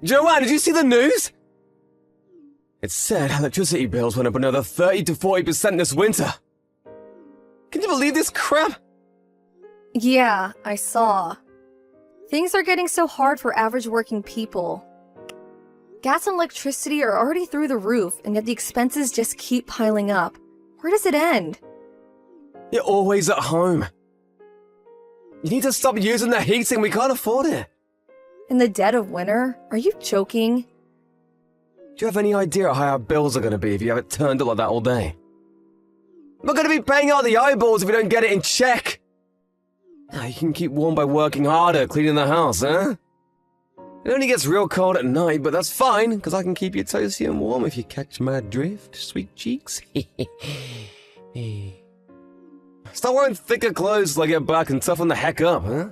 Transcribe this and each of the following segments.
Joanne, did you see the news? It said electricity bills went up another 30 to 40% this winter. Can you believe this crap? Yeah, I saw. Things are getting so hard for average working people. Gas and electricity are already through the roof, and yet the expenses just keep piling up. Where does it end? You're always at home. You need to stop using the heating, we can't afford it. In the dead of winter? Are you joking? Do you have any idea how our bills are going to be if you have it turned up like that all day? We're going to be paying out the eyeballs if we don't get it in check. Now, you can keep warm by working harder, cleaning the house, huh? It only gets real cold at night, but that's fine, because I can keep you toasty and warm if you catch my drift, sweet cheeks. Start wearing thicker clothes till I get back and toughen the heck up, huh?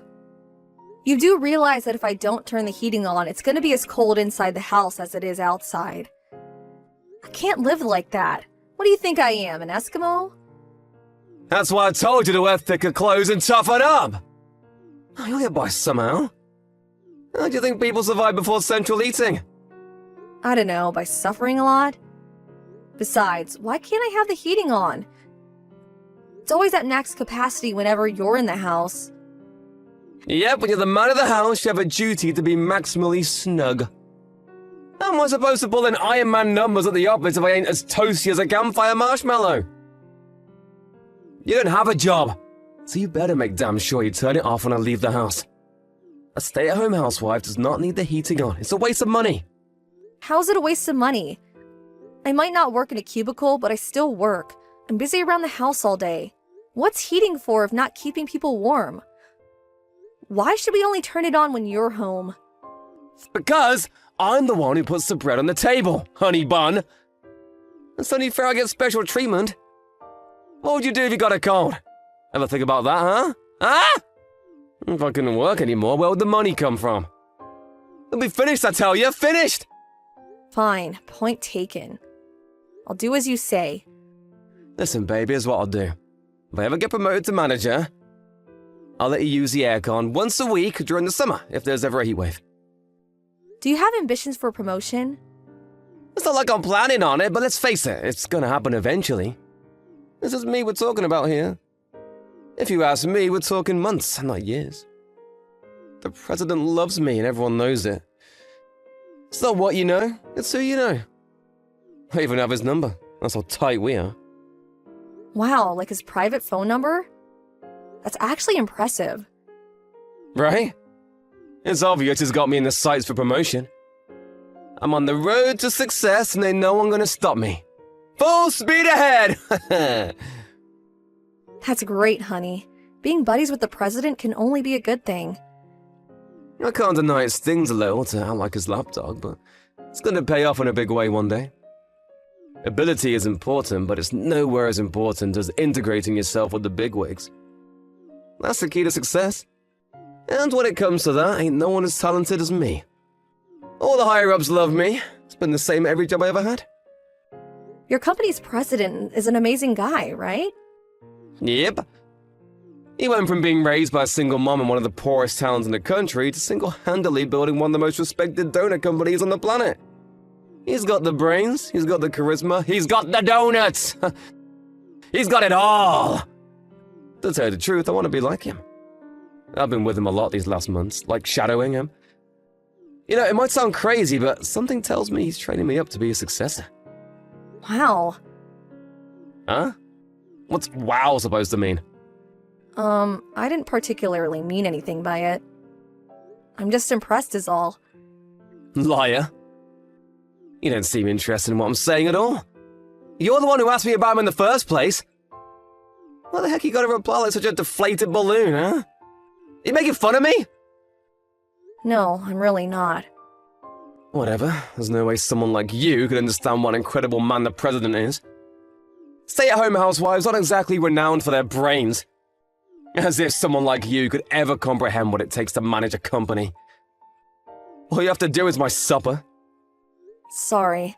You do realize that if I don't turn the heating on, it's going to be as cold inside the house as it is outside. I can't live like that. What do you think I am, an Eskimo? That's why I told you to wear thicker clothes and toughen up! You'll get by somehow. How do you think people survive before central heating? I don't know, by suffering a lot? Besides, why can't I have the heating on? It's always at max capacity whenever you're in the house. Yep, when you're the man of the house, you have a duty to be maximally snug. How am I supposed to pull in Iron Man numbers at the office if I ain't as toasty as a campfire marshmallow? You don't have a job, so you better make damn sure you turn it off when I leave the house. A stay-at-home housewife does not need the heating on. It's a waste of money. How's it a waste of money? I might not work in a cubicle, but I still work. I'm busy around the house all day. What's heating for if not keeping people warm? Why should we only turn it on when you're home? Because I'm the one who puts the bread on the table, honey bun. It's only fair I get special treatment. What would you do if you got a cold? Ever think about that, huh? Huh? If I couldn't work anymore, where would the money come from? It'll be finished, I tell you, finished! Fine, point taken. I'll do as you say. Listen, baby, here's what I'll do. If I ever get promoted to manager, I'll let you use the aircon once a week during the summer, if there's ever a heatwave. Do you have ambitions for promotion? It's not like I'm planning on it, but let's face it, it's gonna happen eventually. This is me we're talking about here. If you ask me, we're talking months, not years. The president loves me and everyone knows it. It's not what you know, it's who you know. I even have his number. That's how tight we are. Wow, like his private phone number? That's actually impressive. Right? It's obvious he's got me in the sights for promotion. I'm on the road to success and ain't no one gonna stop me. Full speed ahead! That's great, honey. Being buddies with the president can only be a good thing. I can't deny it stings a little to act like his lapdog, but it's gonna pay off in a big way one day. Ability is important, but it's nowhere as important as integrating yourself with the bigwigs. That's the key to success. And when it comes to that, ain't no one as talented as me. All the higher-ups love me. It's been the same every job I ever had. Your company's president is an amazing guy, right? Yep. He went from being raised by a single mom in one of the poorest towns in the country to single-handedly building one of the most respected donut companies on the planet. He's got the brains, he's got the charisma, he's got the donuts! He's got it all! To tell you the truth, I want to be like him. I've been with him a lot these last months, like shadowing him. You know, it might sound crazy, but something tells me he's training me up to be a successor. Wow. Huh? What's wow supposed to mean? I didn't particularly mean anything by it. I'm just impressed is all. Liar. You don't seem interested in what I'm saying at all. You're the one who asked me about him in the first place. Why the heck you gotta reply like such a deflated balloon, huh? You making fun of me? No, I'm really not. Whatever. There's no way someone like you could understand what an incredible man the president is. Stay-at-home housewives aren't exactly renowned for their brains. As if someone like you could ever comprehend what it takes to manage a company. All you have to do is my supper. Sorry.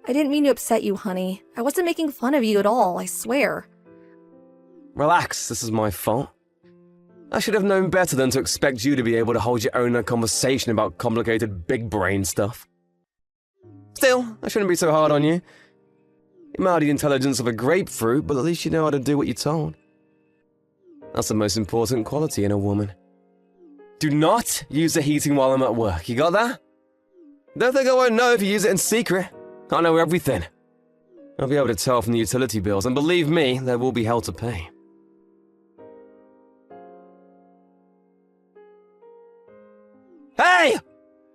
I didn't mean to upset you, honey. I wasn't making fun of you at all, I swear. Relax, this is my fault. I should have known better than to expect you to be able to hold your own in a conversation about complicated big brain stuff. Still, I shouldn't be so hard on you. You might have the intelligence of a grapefruit, but at least you know how to do what you're told. That's the most important quality in a woman. Do not use the heating while I'm at work, you got that? Don't think I won't know if you use it in secret. I know everything. I'll be able to tell from the utility bills, and believe me, there will be hell to pay. Hey!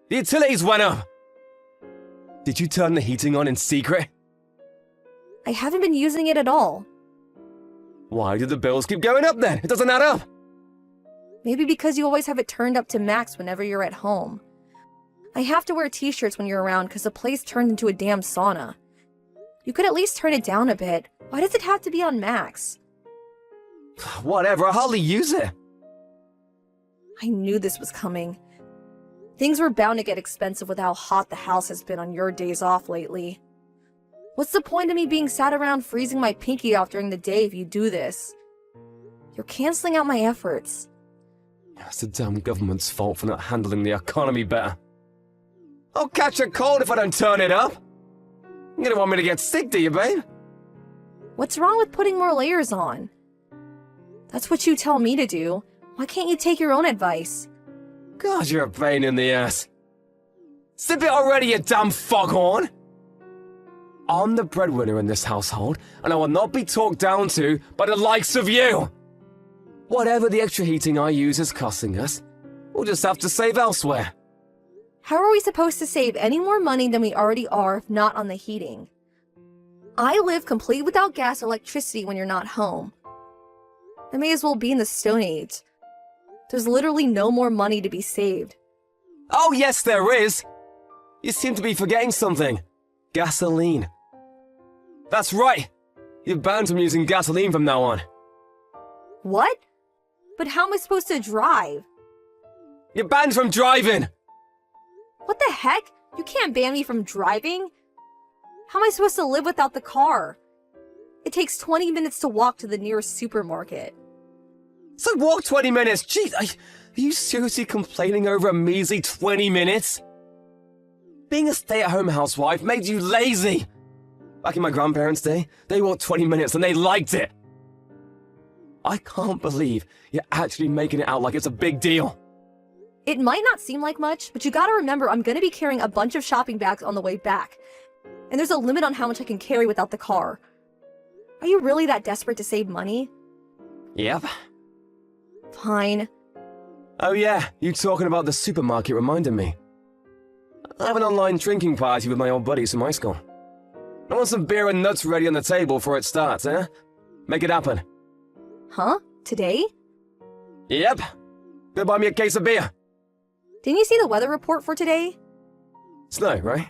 The utilities went up! Did you turn the heating on in secret? I haven't been using it at all. Why do the bills keep going up then? It doesn't add up! Maybe because you always have it turned up to max whenever you're at home. I have to wear t-shirts when you're around because the place turned into a damn sauna. You could at least turn it down a bit. Why does it have to be on max? Whatever, I hardly use it. I knew this was coming. Things were bound to get expensive with how hot the house has been on your days off lately. What's the point of me being sat around freezing my pinky off during the day if you do this? You're canceling out my efforts. It's the damn government's fault for not handling the economy better. I'll catch a cold if I don't turn it up. You don't want me to get sick, do you, babe? What's wrong with putting more layers on? That's what you tell me to do. Why can't you take your own advice? God, you're a pain in the ass. Sip it already, you damn foghorn! I'm the breadwinner in this household, and I will not be talked down to by the likes of you! Whatever the extra heating I use is costing us, we'll just have to save elsewhere. How are we supposed to save any more money than we already are if not on the heating? I live complete without gas or electricity when you're not home. I may as well be in the Stone Age. There's literally no more money to be saved. Oh yes, there is! You seem to be forgetting something. Gasoline. That's right! You're banned from using gasoline from now on. What? But how am I supposed to drive? You're banned from driving! What the heck? You can't ban me from driving? How am I supposed to live without the car? It takes 20 minutes to walk to the nearest supermarket. So walk 20 minutes? Jeez, are you seriously complaining over a measly 20 minutes? Being a stay-at-home housewife made you lazy. Back in my grandparents' day, they walked 20 minutes and they liked it. I can't believe you're actually making it out like it's a big deal. It might not seem like much, but you gotta remember I'm gonna be carrying a bunch of shopping bags on the way back. And there's a limit on how much I can carry without the car. Are you really that desperate to save money? Yep. Fine. Oh yeah, you talking about the supermarket reminded me. I have an online drinking party with my old buddies from high school. I want some beer and nuts ready on the table before it starts, eh? Make it happen. Huh? Today? Yep. Go buy me a case of beer. Didn't you see the weather report for today? Snow, right?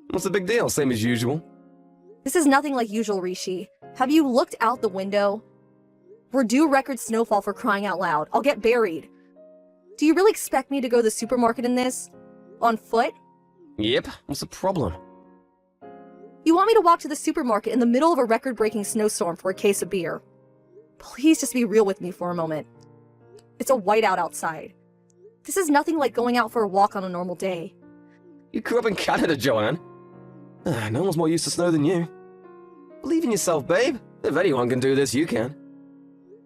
What's the big deal? Same as usual. This is nothing like usual, Rishi. Have you looked out the window? We're due record snowfall for crying out loud. I'll get buried. Do you really expect me to go to the supermarket in this? On foot? Yep. What's the problem? You want me to walk to the supermarket in the middle of a record-breaking snowstorm for a case of beer? Please just be real with me for a moment. It's a whiteout outside. This is nothing like going out for a walk on a normal day. You grew up in Canada, Joanne. No one's more used to snow than you. Believe in yourself, babe. If anyone can do this, you can.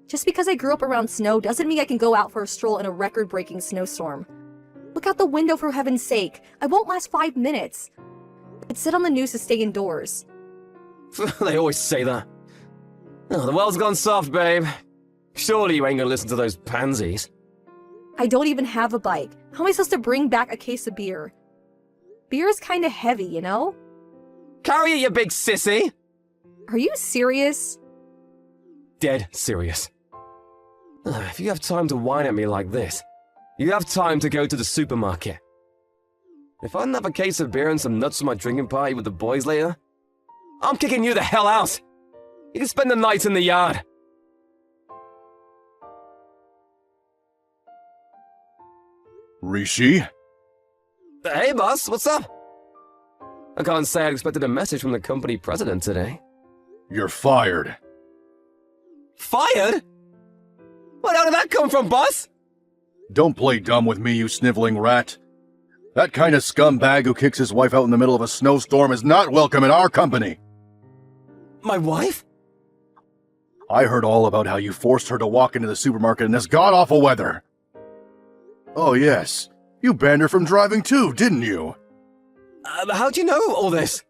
Just because I grew up around snow doesn't mean I can go out for a stroll in a record-breaking snowstorm. Look out the window for heaven's sake. I won't last 5 minutes. It said on the news to stay indoors. They always say that. Oh, the world's gone soft, babe. Surely you ain't gonna listen to those pansies. I don't even have a bike. How am I supposed to bring back a case of beer? Beer is kinda heavy, you know? Carry it, you big sissy! Are you serious? Dead serious. If you have time to whine at me like this, you have time to go to the supermarket. If I didn't have a case of beer and some nuts for my drinking party with the boys later, I'm kicking you the hell out! You can spend the night in the yard. Rishi? Hey, boss, what's up? I can't say I expected a message from the company president today. You're fired. Fired? Where the hell did that come from, boss? Don't play dumb with me, you sniveling rat. That kind of scumbag who kicks his wife out in the middle of a snowstorm is not welcome in our company. My wife? I heard all about how you forced her to walk into the supermarket in this god-awful weather. Oh yes, you banned her from driving too, didn't you? How'd you know all this?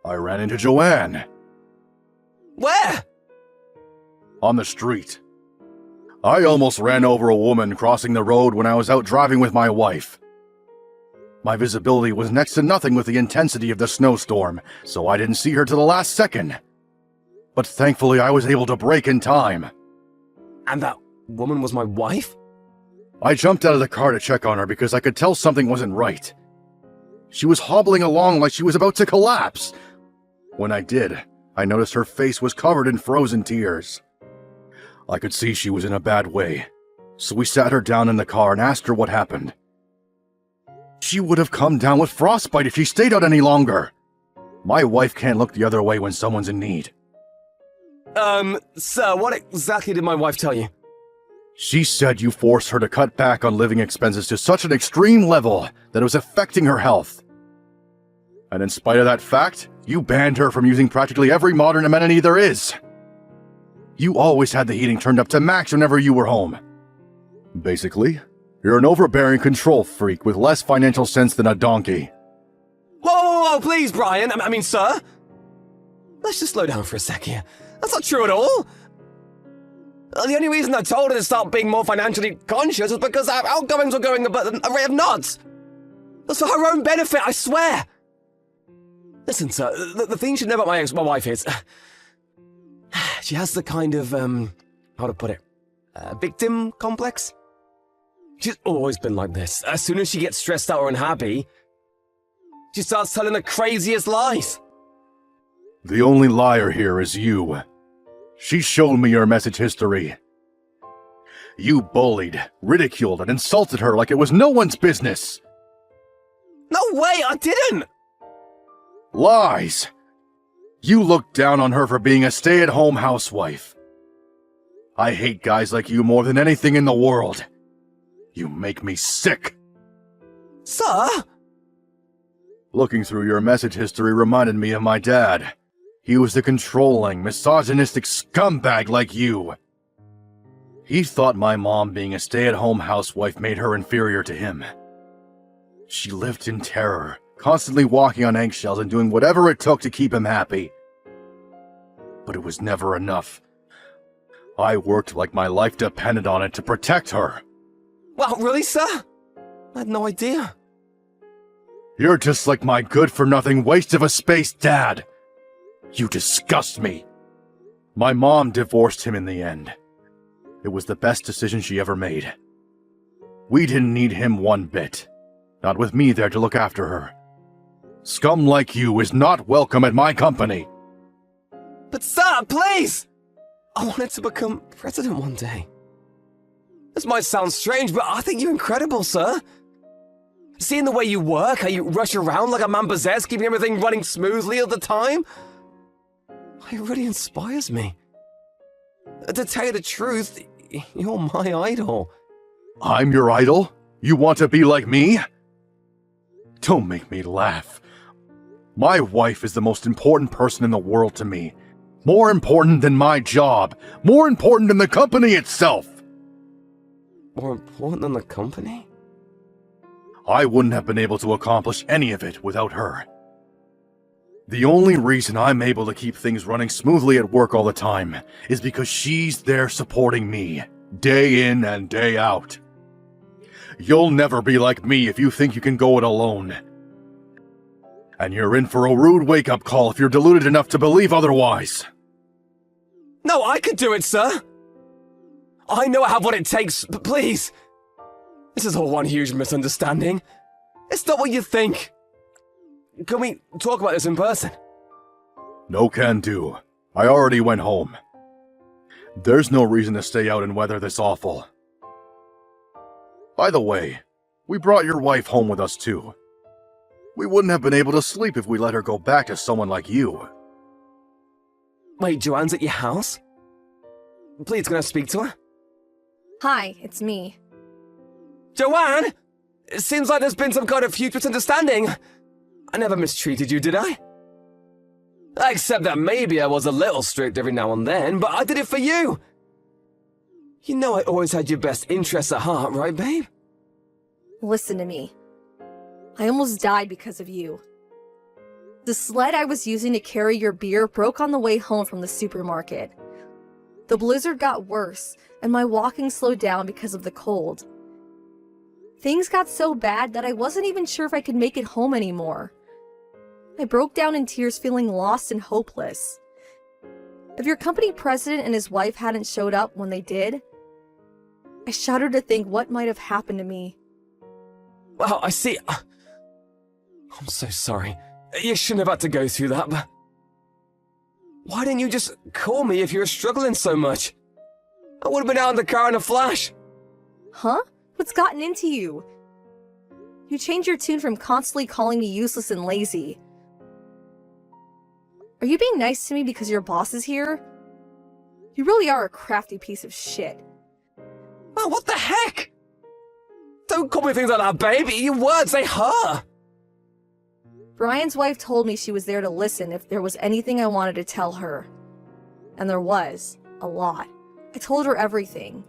I ran into Joanne. Where? On the street. I almost ran over a woman crossing the road when I was out driving with my wife. My visibility was next to nothing with the intensity of the snowstorm, so I didn't see her till the last second. But thankfully I was able to brake in time. And that woman was my wife? I jumped out of the car to check on her because I could tell something wasn't right. She was hobbling along like she was about to collapse. When I did, I noticed her face was covered in frozen tears. I could see she was in a bad way, so we sat her down in the car and asked her what happened. She would have come down with frostbite if she stayed out any longer. My wife can't look the other way when someone's in need. Sir, what exactly did my wife tell you? She said you forced her to cut back on living expenses to such an extreme level that it was affecting her health. And in spite of that fact, you banned her from using practically every modern amenity there is. You always had the heating turned up to max whenever you were home. Basically, you're an overbearing control freak with less financial sense than a donkey. Whoa, please, Brian. I mean, sir. Let's just slow down for a sec here. That's not true at all. The only reason I told her to start being more financially conscious was because our outgoings were going at a rate of knots. That's for her own benefit, I swear. Listen, sir, the thing you should know about my wife is... she has the kind of, how to put it, victim complex? She's always been like this. As soon as she gets stressed out or unhappy, she starts telling the craziest lies. The only liar here is you. She showed me your message history. You bullied, ridiculed, and insulted her like it was no one's business. No way, I didn't! Lies! You looked down on her for being a stay-at-home housewife. I hate guys like you more than anything in the world. You make me sick. Sir? Looking through your message history reminded me of my dad. He was the controlling, misogynistic scumbag like you. He thought my mom being a stay-at-home housewife made her inferior to him. She lived in terror, constantly walking on eggshells and doing whatever it took to keep him happy. But it was never enough. I worked like my life depended on it to protect her. Wow, really, sir? I had no idea. You're just like my good-for-nothing waste of a space dad. You disgust me. My mom divorced him in the end. It was the best decision she ever made. We didn't need him one bit. Not with me there to look after her. Scum like you is not welcome at my company. But sir, please! I wanted to become president one day. This might sound strange, but I think you're incredible, sir. Seeing the way you work, how you rush around like a man possessed, keeping everything running smoothly all the time, it really inspires me. To tell you the truth, you're my idol. I'm your idol? You want to be like me? Don't make me laugh. My wife is the most important person in the world to me. More important than my job. More important than the company itself. More important than the company? I wouldn't have been able to accomplish any of it without her. The only reason I'm able to keep things running smoothly at work all the time is because she's there supporting me, day in and day out. You'll never be like me if you think you can go it alone. And you're in for a rude wake-up call if you're deluded enough to believe otherwise. No, I could do it, sir. I know I have what it takes, but please. This is all one huge misunderstanding. It's not what you think. Can we talk about this in person? No can do. I already went home. There's no reason to stay out in weather this awful. By the way, we brought your wife home with us too. We wouldn't have been able to sleep if we let her go back to someone like you. Wait, Joanne's at your house? Please, can I speak to her? Hi, it's me. Joanne! It seems like there's been some kind of huge misunderstanding. I never mistreated you, did I? Except that maybe I was a little strict every now and then, but I did it for you. You know I always had your best interests at heart, right, babe? Listen to me. I almost died because of you. The sled I was using to carry your beer broke on the way home from the supermarket. The blizzard got worse, and my walking slowed down because of the cold. Things got so bad that I wasn't even sure if I could make it home anymore. I broke down in tears, feeling lost and hopeless. If your company president and his wife hadn't showed up when they did, I shudder to think what might have happened to me. Well, I see. I'm so sorry. You shouldn't have had to go through that, but... Why didn't you just call me if you were struggling so much? I would have been out in the car in a flash. Huh? What's gotten into you? You changed your tune from constantly calling me useless and lazy. Are you being nice to me because your boss is here? You really are a crafty piece of shit. Oh, what the heck? Don't call me things like that, baby. Your words, they hurt. Brian's wife told me she was there to listen if there was anything I wanted to tell her. And there was. A lot. I told her everything.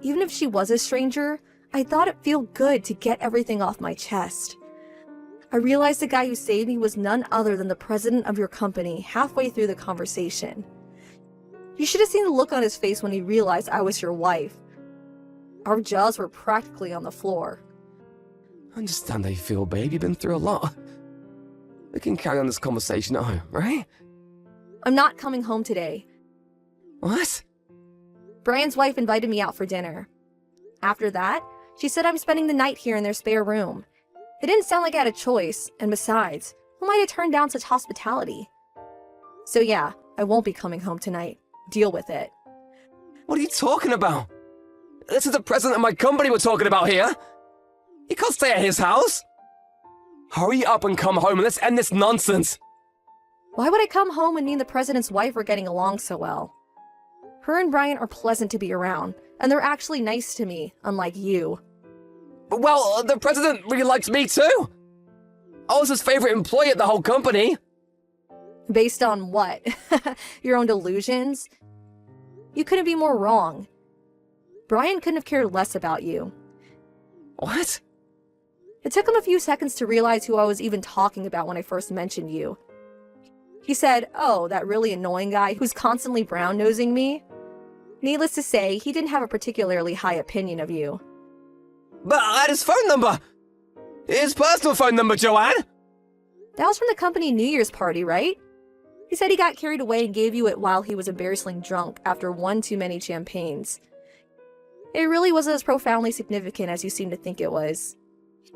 Even if she was a stranger, I thought it'd feel good to get everything off my chest. I realized the guy who saved me was none other than the president of your company halfway through the conversation. You should have seen the look on his face when he realized I was your wife. Our jaws were practically on the floor. I understand how you feel, babe. You've been through a lot. We can carry on this conversation at home, right? I'm not coming home today. What? Brian's wife invited me out for dinner. After that, she said I'm spending the night here in their spare room. It didn't sound like I had a choice, and besides, who might have turned down such hospitality? So yeah, I won't be coming home tonight. Deal with it. What are you talking about? This is the president of my company we're talking about here. You can't stay at his house. Hurry up and come home and let's end this nonsense. Why would I come home when me and the president's wife are getting along so well? Her and Brian are pleasant to be around, and they're actually nice to me, unlike you. Well, the president really likes me too. I was his favorite employee at the whole company. Based on what? Your own delusions? You couldn't be more wrong. Brian couldn't have cared less about you. What? It took him a few seconds to realize who I was even talking about when I first mentioned you. He said, "Oh, that really annoying guy who's constantly brown-nosing me." Needless to say, he didn't have a particularly high opinion of you. But I had his phone number. His personal phone number, Joanne. That was from the company New Year's party, right? He said he got carried away and gave you it while he was embarrassingly drunk after one too many champagnes. It really wasn't as profoundly significant as you seem to think it was.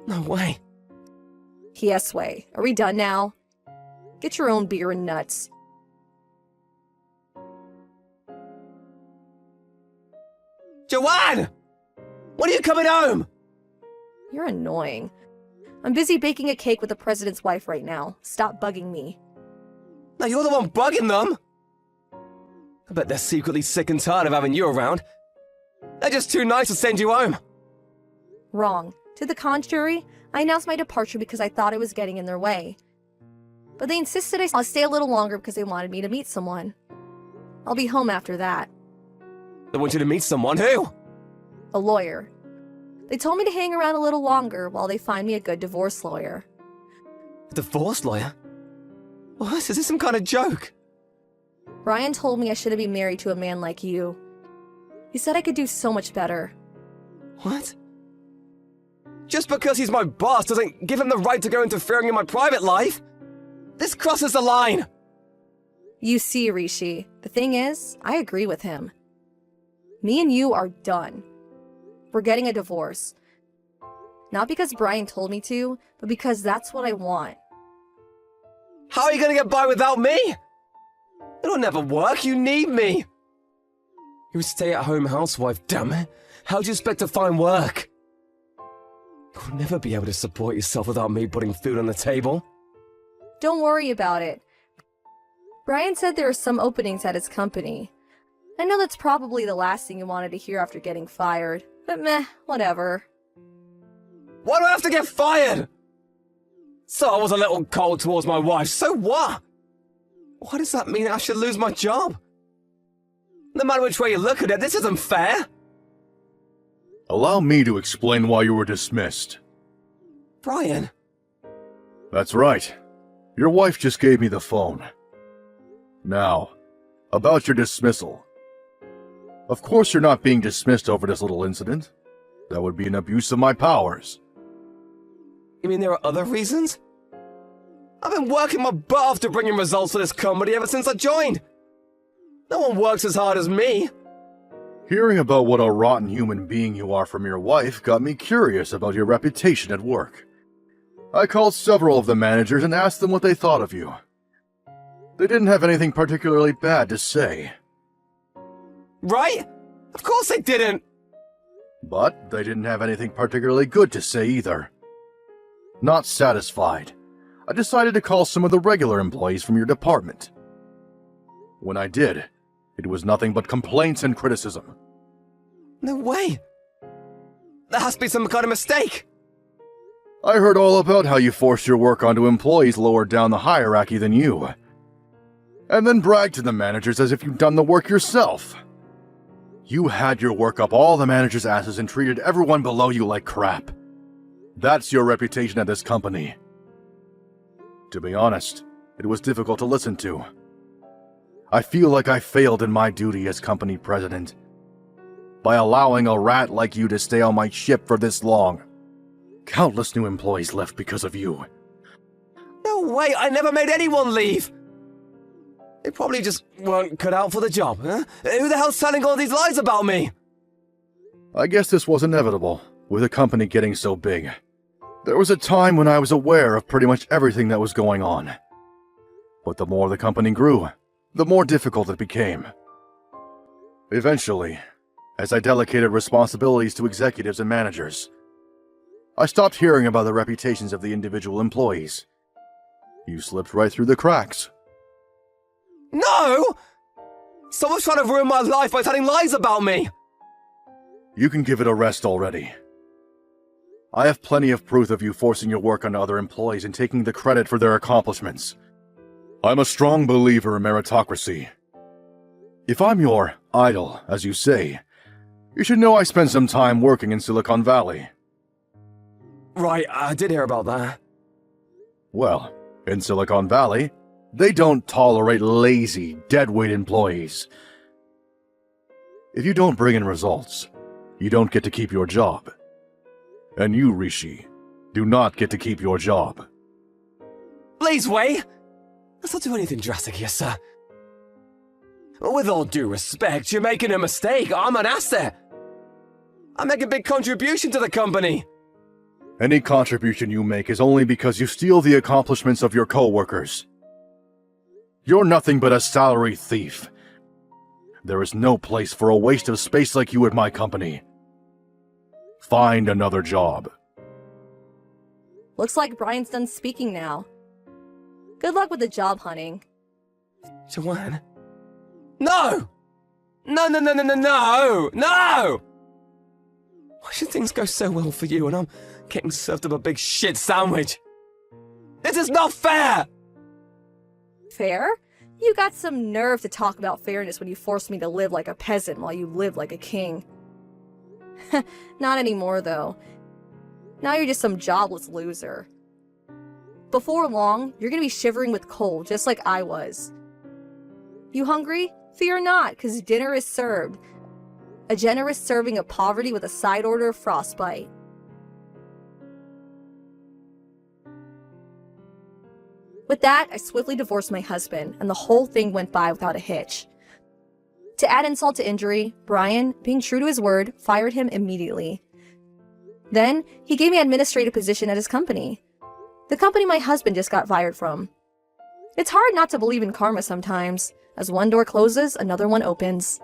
No way. Yes way. Are we done now? Get your own beer and nuts. Joanne! When are you coming home? You're annoying. I'm busy baking a cake with the president's wife right now. Stop bugging me. No, you're the one bugging them. I bet they're secretly sick and tired of having you around. They're just too nice to send you home. Wrong. To the contrary, I announced my departure because I thought I was getting in their way. But they insisted I'll stay a little longer because they wanted me to meet someone. I'll be home after that. They want you to meet someone. Who? A lawyer. They told me to hang around a little longer while they find me a good divorce lawyer. A divorce lawyer? What? Is this some kind of joke? Brian told me I shouldn't be married to a man like you. He said I could do so much better. What? Just because he's my boss doesn't give him the right to go interfering in my private life? This crosses the line! You see, Rishi, the thing is, I agree with him. Me and you are done. We're getting a divorce. Not because Brian told me to, but because that's what I want. How are you gonna get by without me? It'll never work, you need me! You're a stay-at-home housewife, damn it. How do you expect to find work? You'll never be able to support yourself without me putting food on the table. Don't worry about it. Brian said there are some openings at his company. I know that's probably the last thing you wanted to hear after getting fired, but meh, whatever. Why do I have to get fired? So I was a little cold towards my wife, so what? Why does that mean I should lose my job? No matter which way you look at it, this isn't fair. Allow me to explain why you were dismissed. Brian. That's right. Your wife just gave me the phone. Now, about your dismissal. Of course you're not being dismissed over this little incident. That would be an abuse of my powers. You mean there are other reasons? I've been working my butt off to bring in results for this company ever since I joined. No one works as hard as me. Hearing about what a rotten human being you are from your wife got me curious about your reputation at work. I called several of the managers and asked them what they thought of you. They didn't have anything particularly bad to say. Right? Of course they didn't. But they didn't have anything particularly good to say either. Not satisfied, I decided to call some of the regular employees from your department. When I did, it was nothing but complaints and criticism. No way. There has to be some kind of mistake. I heard all about how you forced your work onto employees lower down the hierarchy than you, and then bragged to the managers as if you'd done the work yourself. You had your work up all the managers' asses and treated everyone below you like crap. That's your reputation at this company. To be honest, it was difficult to listen to. I feel like I failed in my duty as company president by allowing a rat like you to stay on my ship for this long. Countless new employees left because of you. No way, I never made anyone leave. They probably just weren't cut out for the job, huh? Who the hell's telling all these lies about me? I guess this was inevitable, with the company getting so big. There was a time when I was aware of pretty much everything that was going on. But the more the company grew, the more difficult it became. Eventually, as I delegated responsibilities to executives and managers, I stopped hearing about the reputations of the individual employees. You slipped right through the cracks. No! Someone's trying to ruin my life by telling lies about me! You can give it a rest already. I have plenty of proof of you forcing your work on other employees and taking the credit for their accomplishments. I'm a strong believer in meritocracy. If I'm your idol, as you say, you should know I spent some time working in Silicon Valley. Right, I did hear about that. Well, in Silicon Valley, they don't tolerate lazy, deadweight employees. If you don't bring in results, you don't get to keep your job. And you, Rishi, do not get to keep your job. Please, Wei! Let's not do anything drastic here, sir. With all due respect, you're making a mistake. I'm an asset. I make a big contribution to the company. Any contribution you make is only because you steal the accomplishments of your co-workers. You're nothing but a salary thief. There is no place for a waste of space like you at my company. Find another job. Looks like Brian's done speaking now. Good luck with the job hunting. Joanne? No! No, no, no, no, no, no! No! Why should things go so well for you and I'm getting served up a big shit sandwich? This is not fair! Fair? You got some nerve to talk about fairness when you forced me to live like a peasant while you lived like a king. Not anymore, though. Now you're just some jobless loser. Before long, you're gonna be shivering with cold, just like I was. You hungry? Fear not, 'cause dinner is served. A generous serving of poverty with a side order of frostbite. With that, I swiftly divorced my husband, and the whole thing went by without a hitch. To add insult to injury, Brian, being true to his word, fired him immediately. Then, he gave me an administrative position at his company. The company my husband just got fired from. It's hard not to believe in karma sometimes. As one door closes, another one opens.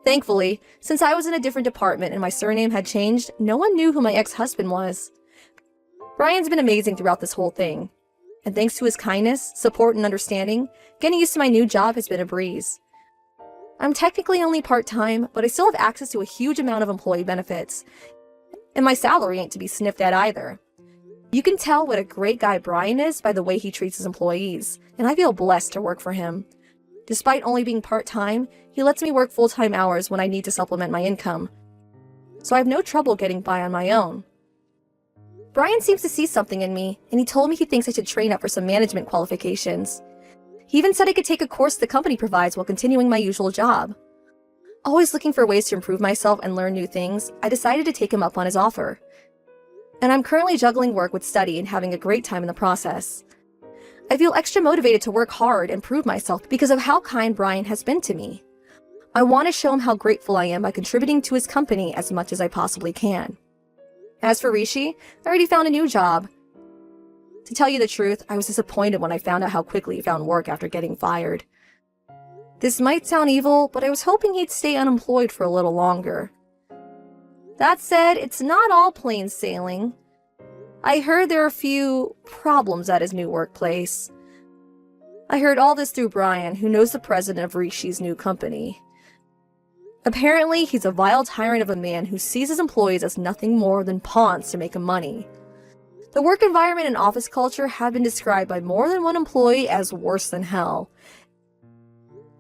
Thankfully, since I was in a different department and my surname had changed, no one knew who my ex-husband was. Brian's been amazing throughout this whole thing. And thanks to his kindness, support, and understanding, getting used to my new job has been a breeze. I'm technically only part-time, but I still have access to a huge amount of employee benefits. And my salary ain't to be sniffed at either. You can tell what a great guy Brian is by the way he treats his employees, and I feel blessed to work for him. Despite only being part-time, he lets me work full-time hours when I need to supplement my income. So I have no trouble getting by on my own. Brian seems to see something in me, and he told me he thinks I should train up for some management qualifications. He even said I could take a course the company provides while continuing my usual job. Always looking for ways to improve myself and learn new things, I decided to take him up on his offer. And I'm currently juggling work with study and having a great time in the process. I feel extra motivated to work hard and prove myself because of how kind Brian has been to me. I want to show him how grateful I am by contributing to his company as much as I possibly can. As for Rishi, I already found a new job. To tell you the truth, I was disappointed when I found out how quickly he found work after getting fired. This might sound evil, but I was hoping he'd stay unemployed for a little longer. That said, it's not all plain sailing. I heard there are a few problems at his new workplace. I heard all this through Brian, who knows the president of Rishi's new company. Apparently, he's a vile tyrant of a man who sees his employees as nothing more than pawns to make him money. The work environment and office culture have been described by more than one employee as worse than hell.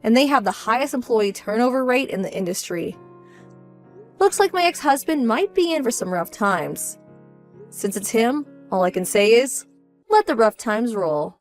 And they have the highest employee turnover rate in the industry. Looks like my ex-husband might be in for some rough times. Since it's him, all I can say is, let the rough times roll.